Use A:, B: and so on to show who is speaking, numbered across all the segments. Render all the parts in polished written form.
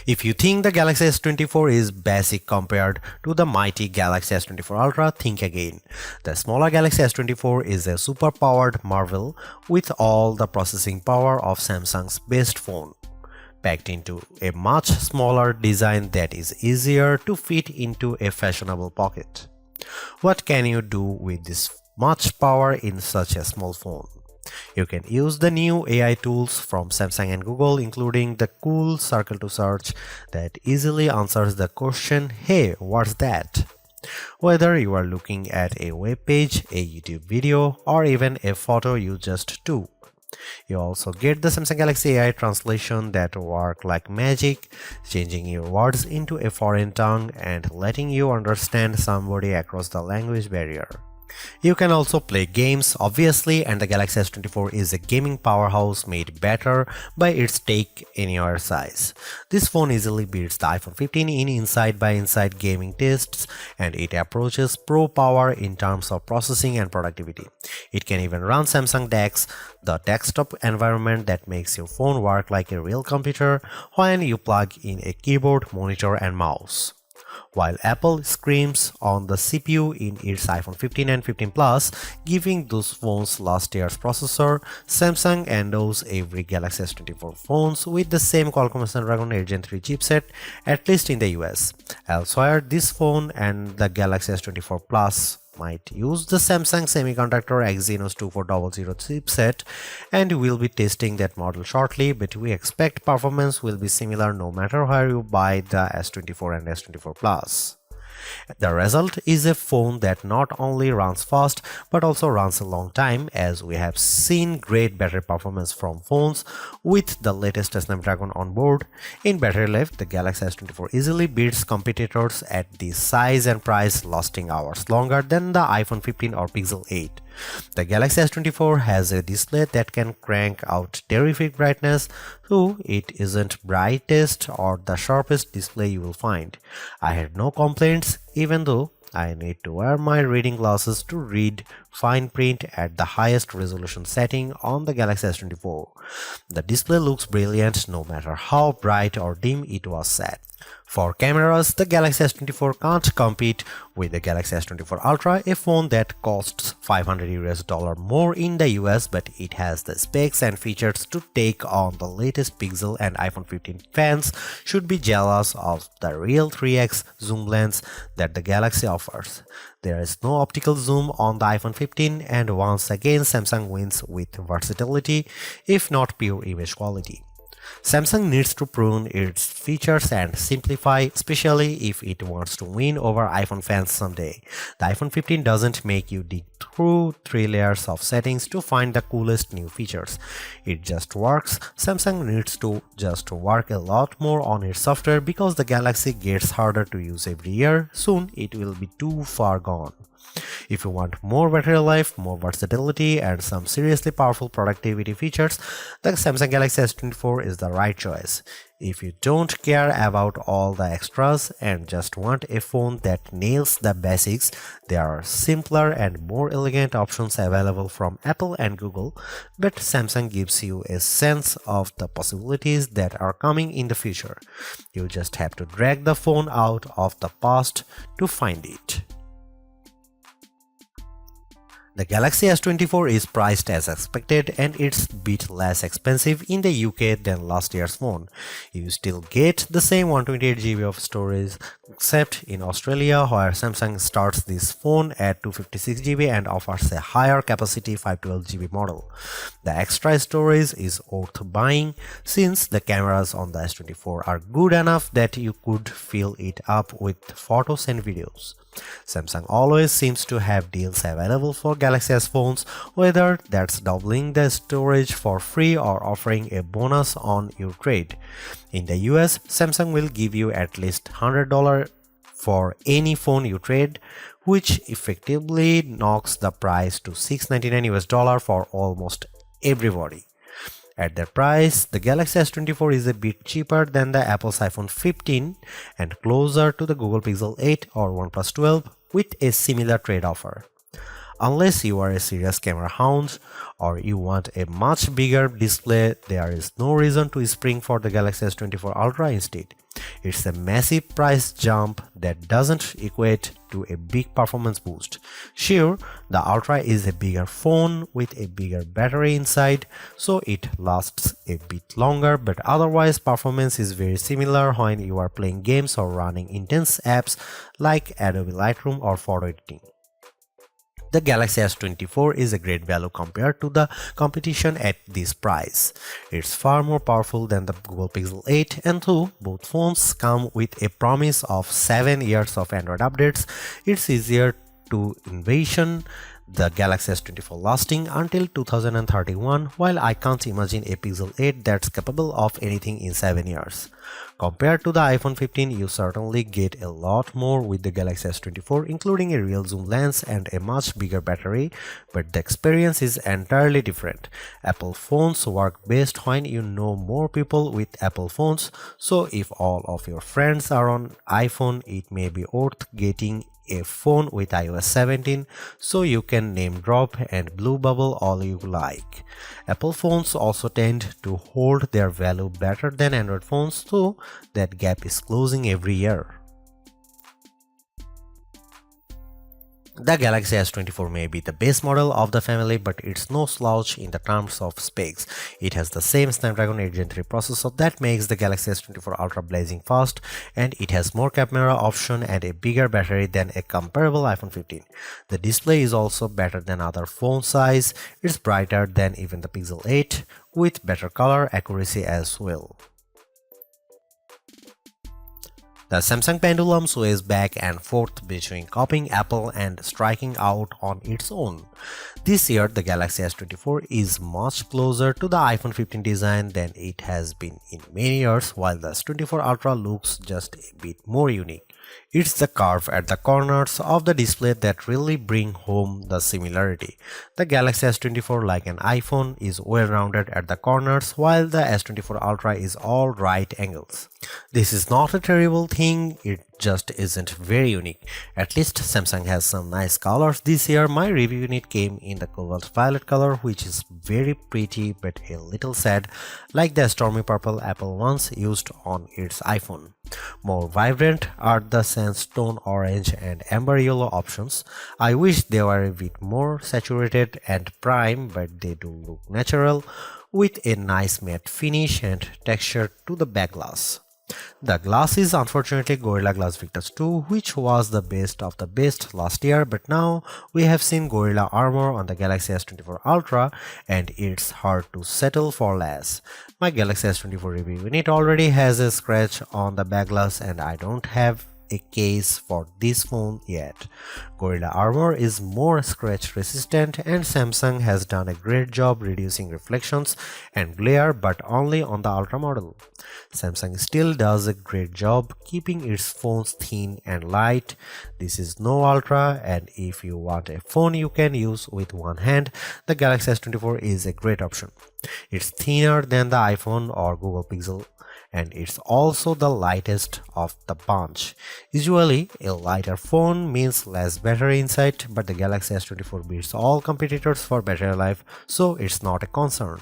A: If you think the Galaxy S24 is basic compared to the mighty Galaxy S24 Ultra, think again. The smaller Galaxy S24 is a super-powered marvel with all the processing power of Samsung's best phone, packed into a much smaller design that is easier to fit into a fashionable pocket. What can you do with this much power in such a small phone? You can use the new AI tools from Samsung and Google, including the cool circle to search that easily answers the question, "Hey, what's that?" Whether you are looking at a web page, a YouTube video, or even a photo you just took. You also get the Samsung Galaxy AI translation that work like magic, changing your words into a foreign tongue and letting you understand somebody across the language barrier. You can also play games, obviously, and the Galaxy S24 is a gaming powerhouse made better by its take-anywhere size. This phone easily beats the iPhone 15 in inside-by-inside gaming tests, and it approaches pro power in terms of processing and productivity. It can even run Samsung DeX, the desktop environment that makes your phone work like a real computer when you plug in a keyboard, monitor, and mouse. While Apple screams on the CPU in its iPhone 15 and 15 Plus, giving those phones last year's processor, Samsung endows every Galaxy S24 phones with the same Qualcomm Snapdragon 8 Gen 3 chipset, at least in the US. Elsewhere, this phone and the Galaxy S24 Plus might use the Samsung Semiconductor Exynos 2400 chipset, and we'll be testing that model shortly, but we expect performance will be similar no matter where you buy the S24 and S24 Plus. The result is a phone that not only runs fast but also runs a long time, as we have seen great battery performance from phones with the latest Snapdragon on board. In battery life, the Galaxy S24 easily beats competitors at this size and price, lasting hours longer than the iPhone 15 or Pixel 8. The Galaxy S24 has a display that can crank out terrific brightness, though it isn't brightest or the sharpest display you will find. I had no complaints, even though I need to wear my reading glasses to read fine print at the highest resolution setting on the Galaxy S24. The display looks brilliant no matter how bright or dim it was set. For cameras, the Galaxy S24 can't compete with the Galaxy S24 Ultra, a phone that costs $500 more in the US, but it has the specs and features to take on the latest Pixel, and iPhone 15 fans should be jealous of the real 3x zoom lens that the Galaxy offers. There is no optical zoom on the iPhone 15, and once again Samsung wins with versatility, if not pure image quality. Samsung needs to prune its features and simplify, especially if it wants to win over iPhone fans someday. The iPhone 15 doesn't make you dig through 3 layers of settings to find the coolest new features. It just works. Samsung needs to just work a lot more on its software, because the Galaxy gets harder to use every year. Soon it will be too far gone. If you want more battery life, more versatility, and some seriously powerful productivity features, the Samsung Galaxy S24 is the right choice. If you don't care about all the extras and just want a phone that nails the basics, there are simpler and more elegant options available from Apple and Google, but Samsung gives you a sense of the possibilities that are coming in the future. You just have to drag the phone out of the past to find it. The Galaxy S24 is priced as expected, and it's a bit less expensive in the UK than last year's phone. You still get the same 128GB of storage, except in Australia, where Samsung starts this phone at 256GB and offers a higher capacity 512GB model. The extra storage is worth buying, since the cameras on the S24 are good enough that you could fill it up with photos and videos. Samsung always seems to have deals available for Galaxy S phones, whether that's doubling the storage for free or offering a bonus on your trade. In the US, Samsung will give you at least $100 for any phone you trade, which effectively knocks the price to $699 for almost everybody. At that price, the Galaxy S24 is a bit cheaper than the Apple's iPhone 15 and closer to the Google Pixel 8 or OnePlus 12 with a similar trade offer. Unless you are a serious camera hound or you want a much bigger display, there is no reason to spring for the Galaxy S24 Ultra instead. It's a massive price jump that doesn't equate to a big performance boost. Sure, the Ultra is a bigger phone with a bigger battery inside, so it lasts a bit longer, but otherwise performance is very similar when you are playing games or running intense apps like Adobe Lightroom or photo editing. The Galaxy S24 is a great value compared to the competition at this price. It's far more powerful than the Google Pixel 8, and though both phones come with a promise of 7 years of Android updates, it's easier to envision the Galaxy S24 lasting until 2031, while I can't imagine a Pixel 8 that's capable of anything in 7 years. Compared to the iPhone 15, you certainly get a lot more with the Galaxy S24, including a real zoom lens and a much bigger battery, but the experience is entirely different. Apple phones work best when you know more people with Apple phones, so if all of your friends are on iPhone, it may be worth getting a phone with iOS 17 so you can name drop and blue bubble all you like. Apple phones also tend to hold their value better than Android phones, so that gap is closing every year. The Galaxy S24 may be the base model of the family, but it's no slouch in the terms of specs. It has the same Snapdragon 8 Gen 3 processor that makes the Galaxy S24 Ultra blazing fast, and it has more camera option and a bigger battery than a comparable iPhone 15. The display is also better than other phone size. It's brighter than even the Pixel 8, with better color accuracy as well. The Samsung pendulum sways back and forth between copying Apple and striking out on its own. This year, the Galaxy S24 is much closer to the iPhone 15 design than it has been in many years, while the S24 Ultra looks just a bit more unique. It's the curve at the corners of the display that really bring home the similarity. The Galaxy S24, like an iPhone, is well-rounded at the corners, while the S24 Ultra is all right angles. This is not a terrible thing, it just isn't very unique. At least Samsung has some nice colors this year. My review unit came in the cobalt violet color, which is very pretty but a little sad, like the stormy purple Apple once used on its iPhone. More vibrant are the sandstone orange and amber yellow options. I wish they were a bit more saturated and prime, but they do look natural with a nice matte finish and texture to the back glass. The glass is unfortunately Gorilla Glass Victus 2, which was the best of the best last year, but now we have seen Gorilla Armor on the Galaxy S24 Ultra and it's hard to settle for less. My Galaxy S24 review unit already has a scratch on the back glass and I don't have a case for this phone yet. Gorilla Armor is more scratch resistant and Samsung has done a great job reducing reflections and glare, but only on the Ultra model. Samsung still does a great job keeping its phones thin and light. This is no Ultra, and if you want a phone you can use with one hand, the Galaxy S24 is a great option. It's thinner than the iPhone or Google Pixel, and it's also the lightest of the bunch. Usually, a lighter phone means less battery inside, but the Galaxy S24 beats all competitors for battery life, so it's not a concern.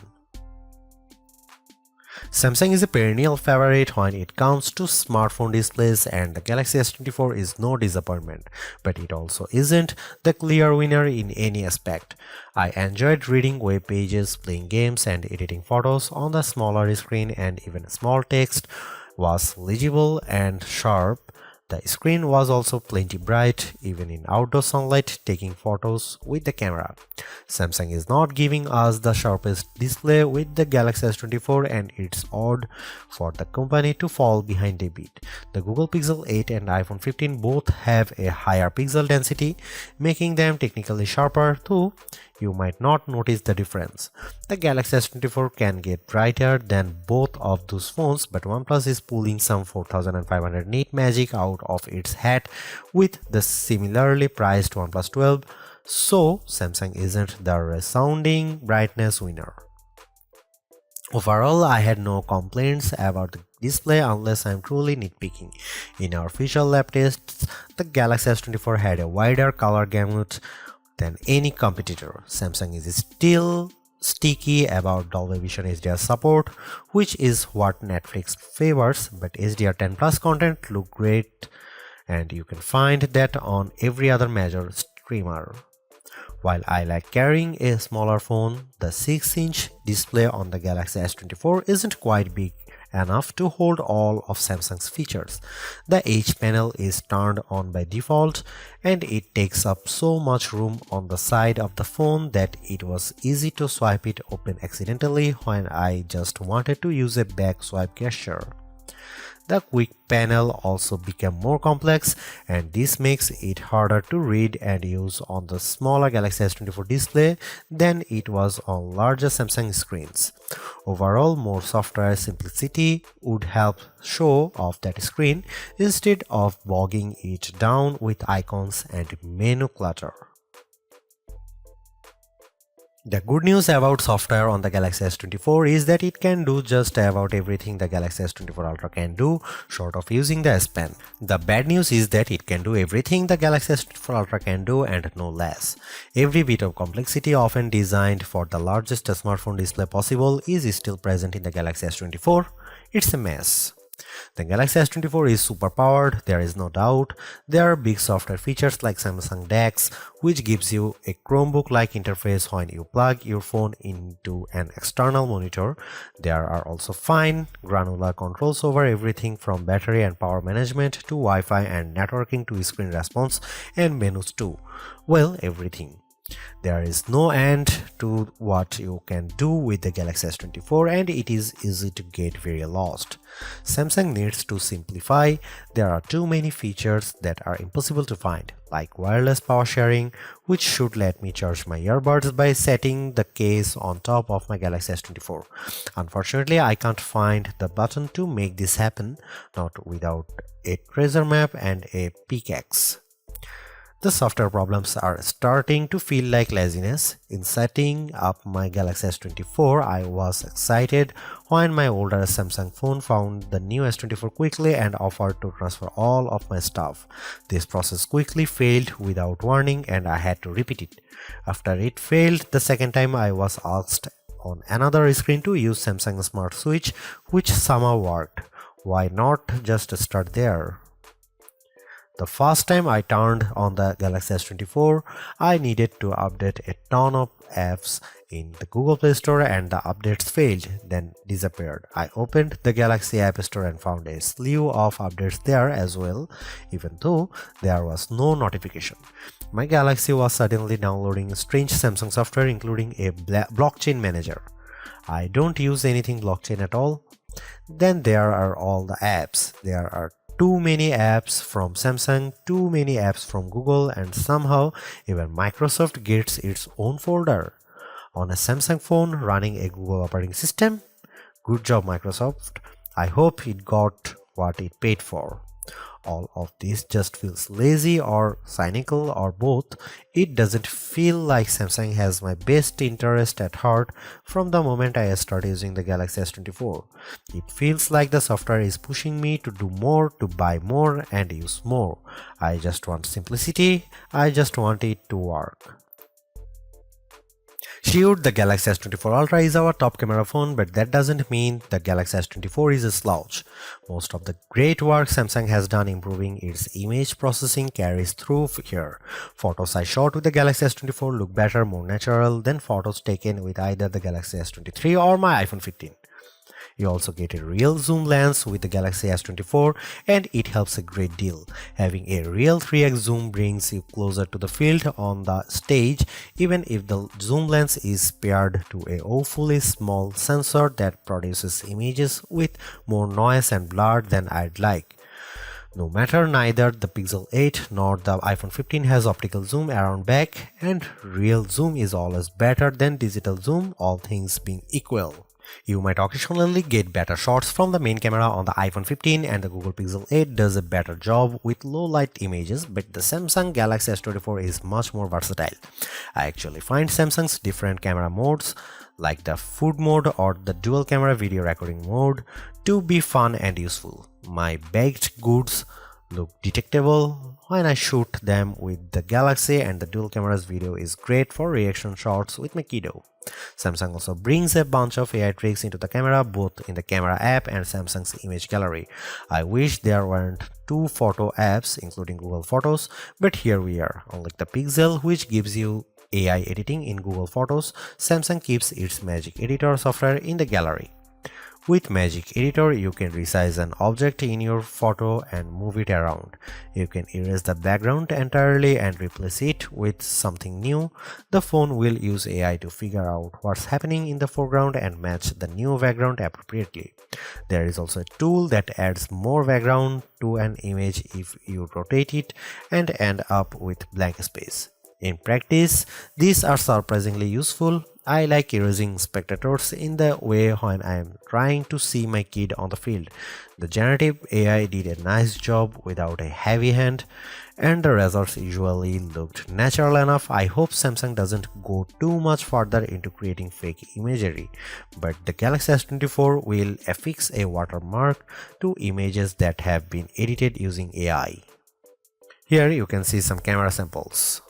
A: Samsung is a perennial favorite when it comes to smartphone displays, and the Galaxy S24 is no disappointment, but it also isn't the clear winner in any aspect. I enjoyed reading web pages, playing games, and editing photos on the smaller screen, and even small text was legible and sharp. The screen was also plenty bright, even in outdoor sunlight, taking photos with the camera. Samsung is not giving us the sharpest display with the Galaxy S24, and it's odd for the company to fall behind a bit. The Google Pixel 8 and iPhone 15 both have a higher pixel density, making them technically sharper, though you might not notice the difference. The Galaxy S24 can get brighter than both of those phones, but OnePlus is pulling some 4500 nit magic out of its hat with the similarly priced OnePlus 12, so Samsung isn't the resounding brightness winner. Overall, I had no complaints about the display unless I'm truly nitpicking. In our official lab tests, the Galaxy S24 had a wider color gamut than any competitor. Samsung is still sticky about Dolby Vision HDR support, which is what Netflix favors, but HDR10 Plus content look great and you can find that on every other major streamer. While I like carrying a smaller phone, the 6-inch display on the Galaxy S24 isn't quite big enough to hold all of Samsung's features. The H panel is turned on by default and it takes up so much room on the side of the phone that it was easy to swipe it open accidentally when I just wanted to use a back swipe gesture. The quick panel also became more complex and this makes it harder to read and use on the smaller Galaxy S24 display than it was on larger Samsung screens. Overall, more software simplicity would help show off that screen instead of bogging it down with icons and menu clutter. The good news about software on the Galaxy S24 is that it can do just about everything the Galaxy S24 Ultra can do, short of using the S Pen. The bad news is that it can do everything the Galaxy S24 Ultra can do and no less. Every bit of complexity often designed for the largest smartphone display possible is still present in the Galaxy S24. It's a mess. The Galaxy S24 is super powered, there is no doubt. There are big software features like Samsung DeX, which gives you a Chromebook-like interface when you plug your phone into an external monitor. There are also fine, granular controls over everything from battery and power management to Wi-Fi and networking to screen response and menus too. Well, everything. There is no end to what you can do with the Galaxy S24 and it is easy to get very lost. Samsung needs to simplify. There are too many features that are impossible to find, like wireless power sharing, which should let me charge my earbuds by setting the case on top of my Galaxy S24. Unfortunately, I can't find the button to make this happen, not without a treasure map and a pickaxe. The software problems are starting to feel like laziness. In setting up my Galaxy S24, I was excited when my older Samsung phone found the new S24 quickly and offered to transfer all of my stuff. This process quickly failed without warning and I had to repeat it. After it failed the second time, I was asked on another screen to use Samsung Smart Switch, which somehow worked. Why not just start there? The first time I turned on the Galaxy S24, I needed to update a ton of apps in the Google Play Store and the updates failed, then disappeared. I opened the Galaxy App Store and found a slew of updates there as well, even though there was no notification. My Galaxy was suddenly downloading strange Samsung software including a blockchain manager. I don't use anything blockchain at all. Then there are all the apps. There are too many apps from Samsung, too many apps from Google, and somehow even Microsoft gets its own folder. On a Samsung phone running a Google operating system? Good job, Microsoft. I hope it got what it paid for. All of this just feels lazy or cynical or both. It doesn't feel like Samsung has my best interest at heart from the moment I started using the Galaxy S24. It feels like the software is pushing me to do more, to buy more and use more. I just want simplicity. I just want it to work. Sure, the Galaxy S24 Ultra is our top camera phone, but that doesn't mean the Galaxy S24 is a slouch. Most of the great work Samsung has done improving its image processing carries through here. Photos I shot with the Galaxy S24 look better, more natural than photos taken with either the Galaxy S23 or my iPhone 15. You also get a real zoom lens with the Galaxy S24 and it helps a great deal. Having a real 3x zoom brings you closer to the field on the stage even if the zoom lens is paired to a awfully small sensor that produces images with more noise and blur than I'd like. No matter, neither the Pixel 8 nor the iPhone 15 has optical zoom around back, and real zoom is always better than digital zoom, all things being equal. You might occasionally get better shots from the main camera on the iPhone 15 and the Google Pixel 8 does a better job with low light images, but the Samsung Galaxy S24 is much more versatile. I actually find Samsung's different camera modes like the food mode or the dual camera video recording mode to be fun and useful. My baked goods look detectable when I shoot them with the Galaxy, and the dual cameras video is great for reaction shots with my kiddo. Samsung also brings a bunch of AI tricks into the camera, both in the camera app and Samsung's image gallery. I wish there weren't two photo apps including Google Photos, but here we are. Unlike the Pixel, which gives you AI editing in Google Photos, Samsung keeps its Magic Editor software in the gallery. With Magic Editor, you can resize an object in your photo and move it around. You can erase the background entirely and replace it with something new. The phone will use AI to figure out what's happening in the foreground and match the new background appropriately. There is also a tool that adds more background to an image if you rotate it and end up with blank space. In practice, these are surprisingly useful. I like erasing spectators in the way when I am trying to see my kid on the field. The generative AI did a nice job without a heavy hand, and the results usually looked natural enough. I hope Samsung doesn't go too much further into creating fake imagery, but the Galaxy S24 will affix a watermark to images that have been edited using AI. Here you can see some camera samples.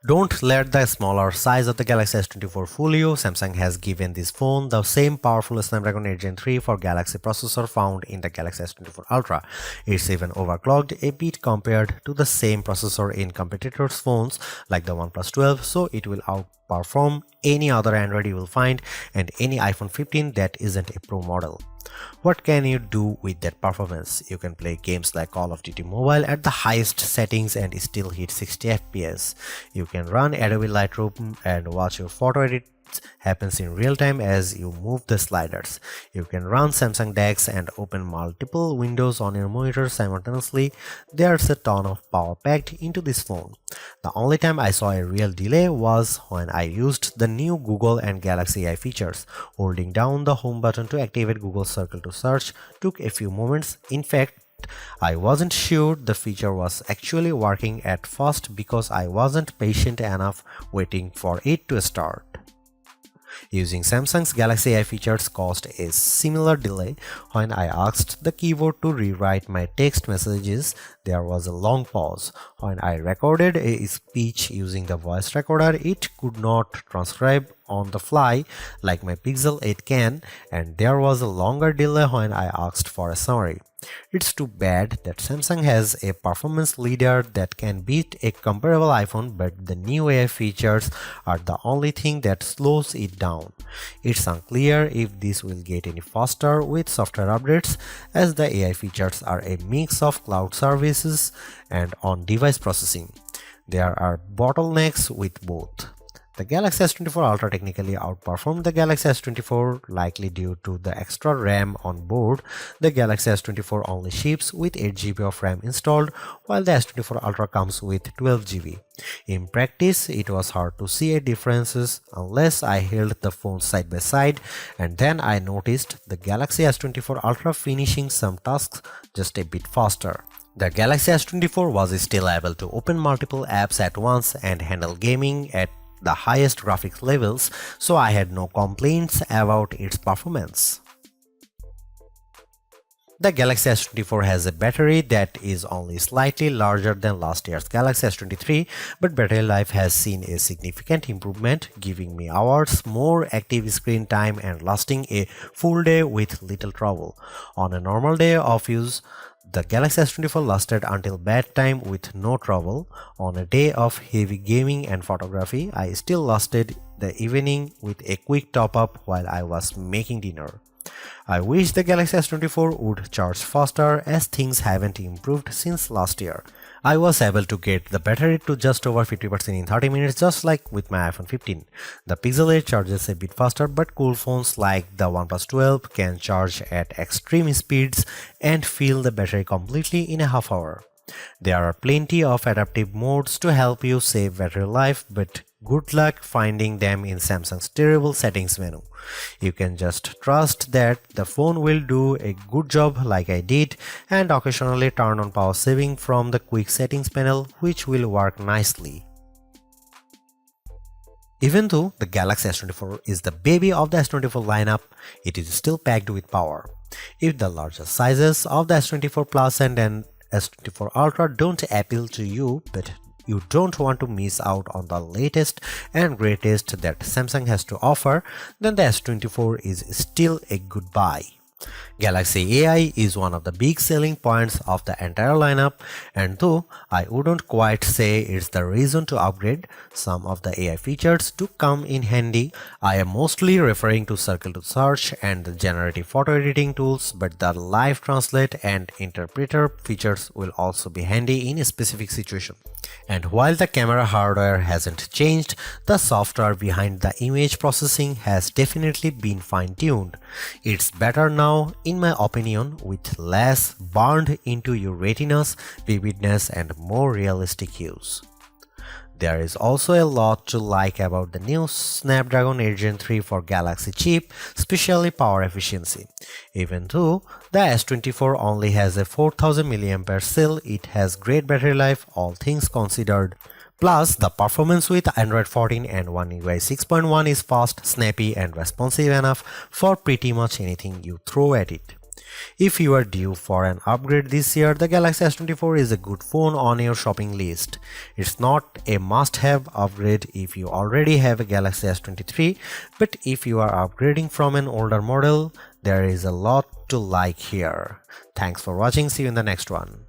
A: Don't let the smaller size of the Galaxy S24 fool you. Samsung has given this phone the same powerful Snapdragon 8 Gen 3 for Galaxy processor found in the Galaxy S24 Ultra. It's even overclocked a bit compared to the same processor in competitors' phones like the OnePlus 12, so it will outperform any other Android you will find and any iPhone 15 that isn't a Pro model. What can you do with that performance? You can play games like Call of Duty Mobile at the highest settings and still hit 60 FPS. You can run Adobe Lightroom and watch your photo edits happens in real time as you move the sliders. You can run Samsung DeX and open multiple windows on your monitor simultaneously. There's a ton of power packed into this phone. The only time I saw a real delay was when I used the new Google and Galaxy AI features. Holding down the home button to activate Google Circle to search took a few moments. In fact, I wasn't sure the feature was actually working at first because I wasn't patient enough waiting for it to start. Using Samsung's Galaxy AI features caused a similar delay. When I asked the keyboard to rewrite my text messages, there was a long pause. When I recorded a speech using the voice recorder, it could not transcribe on the fly like my Pixel 8 can, and there was a longer delay when I asked for a summary. It's too bad that Samsung has a performance leader that can beat a comparable iPhone, but the new AI features are the only thing that slows it down. It's unclear if this will get any faster with software updates, as the AI features are a mix of cloud services and on-device processing. There are bottlenecks with both. The Galaxy S24 Ultra technically outperformed the Galaxy S24, likely due to the extra RAM on board. The Galaxy S24 only ships with 8 GB of RAM installed, while the S24 Ultra comes with 12 GB. In practice, it was hard to see a differences unless I held the phones side by side, and then I noticed the Galaxy S24 Ultra finishing some tasks just a bit faster. The Galaxy S24 was still able to open multiple apps at once and handle gaming at the highest graphics levels, so I had no complaints about its performance. The Galaxy S24 has a battery that is only slightly larger than last year's Galaxy S23, but battery life has seen a significant improvement, giving me hours more active screen time and lasting a full day with little trouble. On a normal day of use, the Galaxy S24 lasted until bedtime with no trouble. On a day of heavy gaming and photography, I still lasted the evening with a quick top-up while I was making dinner. I wish the Galaxy S24 would charge faster, as things haven't improved since last year. I was able to get the battery to just over 50% in 30 minutes, just like with my iPhone 15. The Pixel 8 charges a bit faster, but cool phones like the OnePlus 12 can charge at extreme speeds and fill the battery completely in a half hour. There are plenty of adaptive modes to help you save battery life, but good luck finding them in Samsung's terrible settings menu. You can just trust that the phone will do a good job like I did, and occasionally turn on power saving from the quick settings panel, which will work nicely. Even though the Galaxy S24 is the baby of the S24 lineup, it is still packed with power. If the larger sizes of the S24 Plus and S24 Ultra don't appeal to you, but you don't want to miss out on the latest and greatest that Samsung has to offer, then the S24 is still a good buy. Galaxy AI is one of the big selling points of the entire lineup, and though I wouldn't quite say it's the reason to upgrade, some of the AI features do come in handy. I am mostly referring to Circle to Search and the generative photo editing tools, but the live translate and interpreter features will also be handy in a specific situation. And while the camera hardware hasn't changed, the software behind the image processing has definitely been fine-tuned. It's better now, in my opinion, with less burned into your retinas, vividness, and more realistic hues. There is also a lot to like about the new Snapdragon 8 Gen 3 for Galaxy chip, especially power efficiency. Even though the S24 only has a 4000 mAh cell, it has great battery life, all things considered. Plus, the performance with Android 14 and One UI 6.1 is fast, snappy, and responsive enough for pretty much anything you throw at it. If you are due for an upgrade this year, the Galaxy S24 is a good phone on your shopping list. It's not a must-have upgrade if you already have a Galaxy S23, but if you are upgrading from an older model, there is a lot to like here. Thanks for watching, see you in the next one.